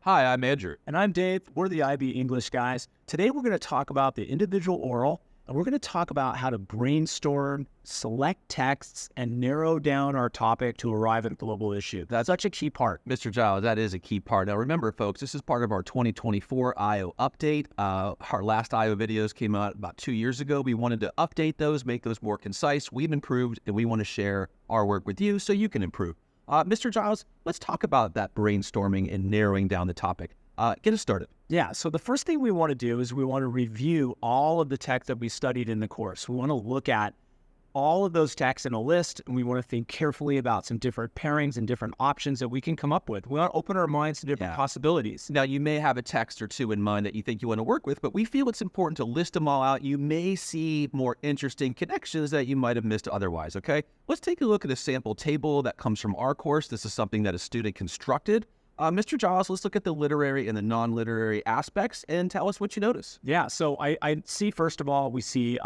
Hi, I'm Andrew. And I'm Dave. We're the IB English guys. Today we're going to talk about the individual oral, and we're going to talk about how to brainstorm, select texts, and narrow down our topic to arrive at a global issue. That's such a key part. Mr. Giles, that is a key part. Now remember, folks, this is part of our 2024 IO update. Our last IO videos came out about 2 years ago. We wanted to update those, make those more concise. We've improved, and we want to share our work with you so you can improve. Mr. Giles, let's talk about that brainstorming and narrowing down the topic. Get us started. Yeah, so the first thing we want to do is we want to review all of the text that we studied in the course. We want to look at all of those texts in a list, and we want to think carefully about some different pairings and different options that we can come up with. We want to open our minds to different possibilities. Now, you may have a text or two in mind that you think you want to work with, but we feel it's important to list them all out. You may see more interesting connections that you might have missed otherwise, okay? Let's take a look at a sample table that comes from our course. This is something that a student constructed. Mr. Giles, let's look at the literary and the non-literary aspects and tell us what you notice. Yeah, so I see, first of all, we see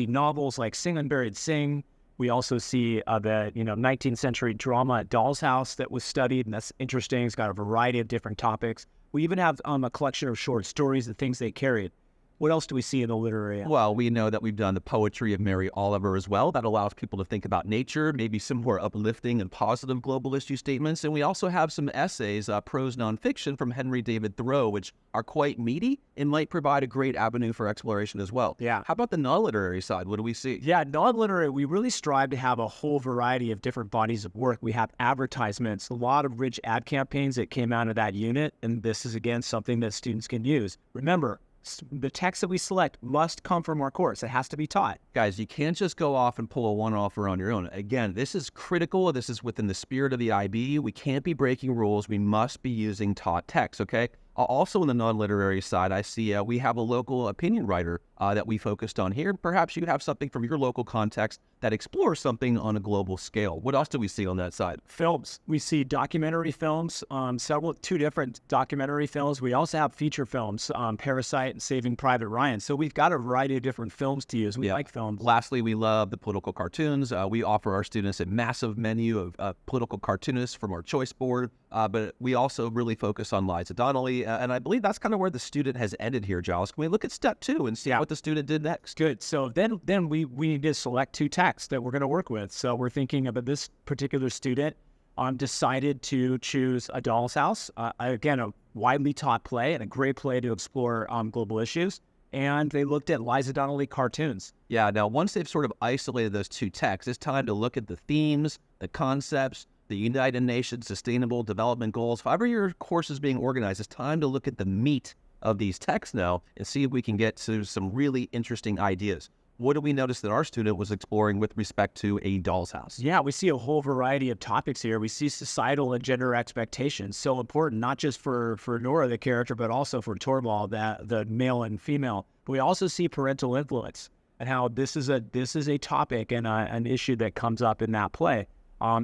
novels like Sing Unburied Sing. We also see the 19th century drama at Doll's House that was studied, and that's interesting. It's got a variety of different topics. We even have a collection of short stories, the things they carried. What else do we see in the literary? Well, we know that we've done the poetry of Mary Oliver as well. That allows people to think about nature, maybe some more uplifting and positive global issue statements. And we also have some essays, prose nonfiction from Henry David Thoreau, which are quite meaty and might provide a great avenue for exploration as well. Yeah. How about the non-literary side? What do we see? Yeah, non-literary, we really strive to have a whole variety of different bodies of work. We have advertisements, a lot of rich ad campaigns that came out of that unit. And this is, again, something that students can use. Remember, the text that we select must come from our course. It has to be taught. Guys, you can't just go off and pull a one-offer on your own. Again, this is critical. This is within the spirit of the IB. We can't be breaking rules. We must be using taught text, okay? Also on the non-literary side, I see we have a local opinion writer that we focused on here. Perhaps you have something from your local context that explores something on a global scale. What else do we see on that side? Films. We see documentary films, two different documentary films. We also have feature films, Parasite and Saving Private Ryan. So we've got a variety of different films to use. We like films. Lastly, we love the political cartoons. We offer our students a massive menu of political cartoonists from our choice board, but we also really focus on Liza Donnelly. And I believe that's kind of where the student has ended here, Giles. Can we look at step 2 and see what the student did next? Good. So then we need to select 2 texts that we're going to work with. So we're thinking about this particular student decided to choose A Doll's House. Again, a widely taught play and a great play to explore global issues. And they looked at Liza Donnelly cartoons. Yeah, now once they've sort of isolated those 2 texts, it's time to look at the themes, the concepts, the United Nations Sustainable Development Goals. However your course is being organized, it's time to look at the meat of these texts now and see if we can get to some really interesting ideas. What do we notice that our student was exploring with respect to A Doll's House? Yeah, we see a whole variety of topics here. We see societal and gender expectations, so important, not just for Nora, the character, but also for Torvald, the male and female. But we also see parental influence and how this is a topic and an issue that comes up in that play.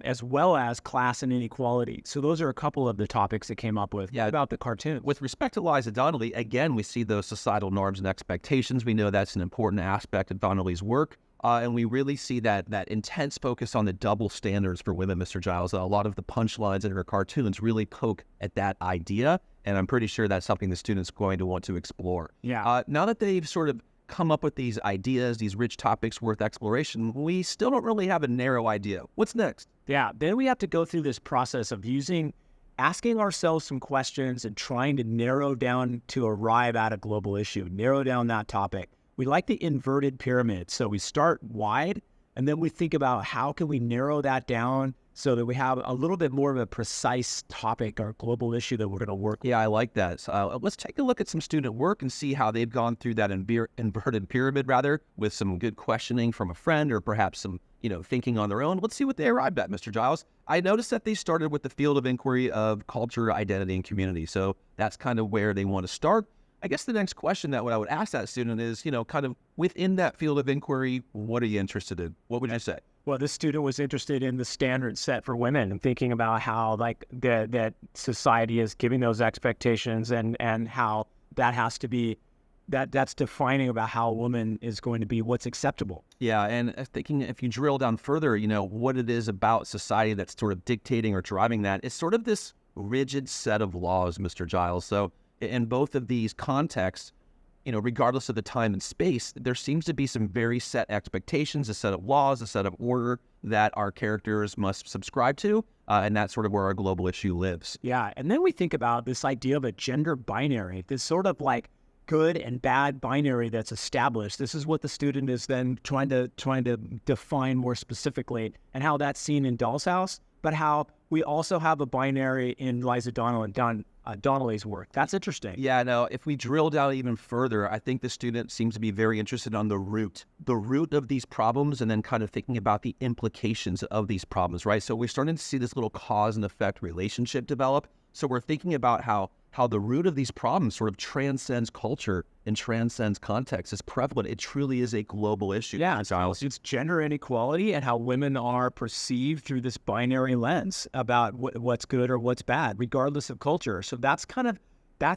As well as class and inequality. So those are a couple of the topics that came up with about the cartoon. With respect to Liza Donnelly, again, we see those societal norms and expectations. We know that's an important aspect of Donnelly's work. And we really see that intense focus on the double standards for women, Mr. Giles. A lot of the punchlines in her cartoons really poke at that idea. And I'm pretty sure that's something the student's going to want to explore. Yeah. Now that they've sort of come up with these ideas, these rich topics worth exploration, we still don't really have a narrow idea. What's next? Yeah, then we have to go through this process of asking ourselves some questions and trying to narrow down to arrive at a global issue, narrow down that topic. We like the inverted pyramid. So we start wide, and then we think about how can we narrow that down so that we have a little bit more of a precise topic or global issue that we're going to work with. Yeah, I like that. So, let's take a look at some student work and see how they've gone through that inverted pyramid, with some good questioning from a friend or perhaps some, thinking on their own. Let's see what they arrived at, Mr. Giles. I noticed that they started with the field of inquiry of culture, identity, and community. So that's kind of where they want to start. I guess the next question that I would ask that student is, kind of within that field of inquiry, what are you interested in? What would you say? Well, this student was interested in the standards set for women and thinking about how that society is giving those expectations and how that has to be that's defining about how a woman is going to be, what's acceptable. Yeah, and thinking if you drill down further, what it is about society that's sort of dictating or driving that, it's sort of this rigid set of laws, Mr. Giles. So in both of these contexts, regardless of the time and space, there seems to be some very set expectations, a set of laws, a set of order that our characters must subscribe to, and that's sort of where our global issue lives. Yeah, and then we think about this idea of a gender binary, this sort of like good and bad binary that's established. This is what the student is then trying to define more specifically, and how that's seen in Doll's House, but how we also have a binary in Liza Donnelly's work. That's interesting. Yeah, no, if we drill down even further, I think the student seems to be very interested on the root of these problems, and then kind of thinking about the implications of these problems, right? So we're starting to see this little cause and effect relationship develop. So we're thinking about how the root of these problems sort of transcends culture and transcends context. It's prevalent. It truly is a global issue. Yeah, it's gender inequality and how women are perceived through this binary lens about what's good or what's bad, regardless of culture. So that's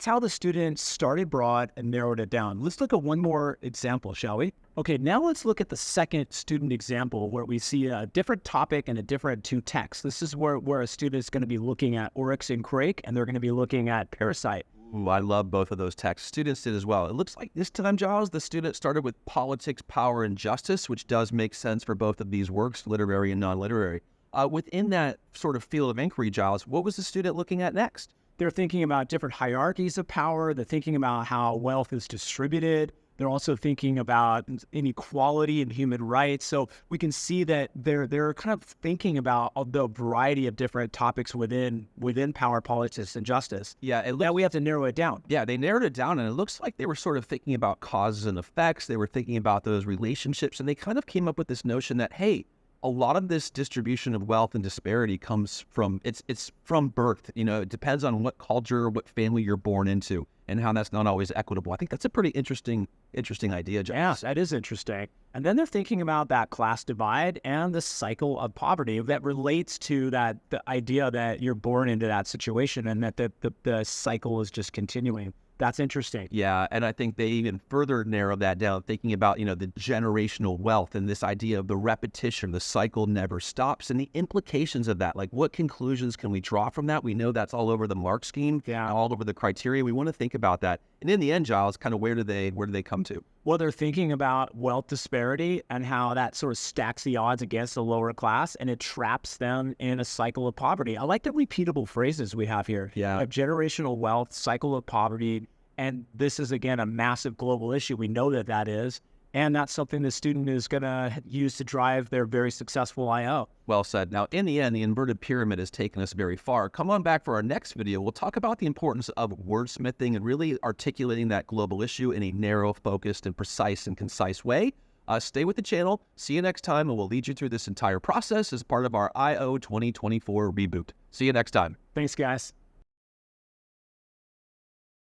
how the student started broad and narrowed it down. Let's look at one more example, shall we? Okay, now let's look at the second student example where we see a different topic and a different two texts. This is where a student is going to be looking at Oryx and Crake, and they're going to be looking at Parasite. Ooh, I love both of those texts. Students did as well. It looks like this time, Giles, the student started with Politics, Power, and Justice, which does make sense for both of these works, literary and non-literary. Within that sort of field of inquiry, Giles, what was the student looking at next? They're thinking about different hierarchies of power. They're thinking about how wealth is distributed. They're also thinking about inequality and human rights. So we can see that they're kind of thinking about the variety of different topics within power, politics, and justice. Yeah, now we have to narrow it down. Yeah, they narrowed it down, and it looks like they were sort of thinking about causes and effects. They were thinking about those relationships, and they kind of came up with this notion that, hey, a lot of this distribution of wealth and disparity comes from, it's from birth. It depends on what culture, what family you're born into, and how that's not always equitable. I think that's a pretty interesting idea, Josh. Yes, that is interesting. And then they're thinking about that class divide and the cycle of poverty that relates to the idea that you're born into that situation and that the cycle is just continuing. That's interesting. Yeah, and I think they even further narrowed that down, thinking about, the generational wealth and this idea of the repetition, the cycle never stops, and the implications of that. Like, what conclusions can we draw from that? We know that's all over the mark scheme, all over the criteria. We want to think about that. And in the end, Giles, kind of where do they come to? Well, they're thinking about wealth disparity and how that sort of stacks the odds against the lower class, and it traps them in a cycle of poverty. I like the repeatable phrases we have here. Yeah. Of generational wealth, cycle of poverty, and this is, again, a massive global issue. We know that is, and that's something the student is going to use to drive their very successful I.O. Well said. Now, in the end, the inverted pyramid has taken us very far. Come on back for our next video. We'll talk about the importance of wordsmithing and really articulating that global issue in a narrow, focused, and precise and concise way. Stay with the channel. See you next time, and we'll lead you through this entire process as part of our I.O. 2024 reboot. See you next time. Thanks, guys.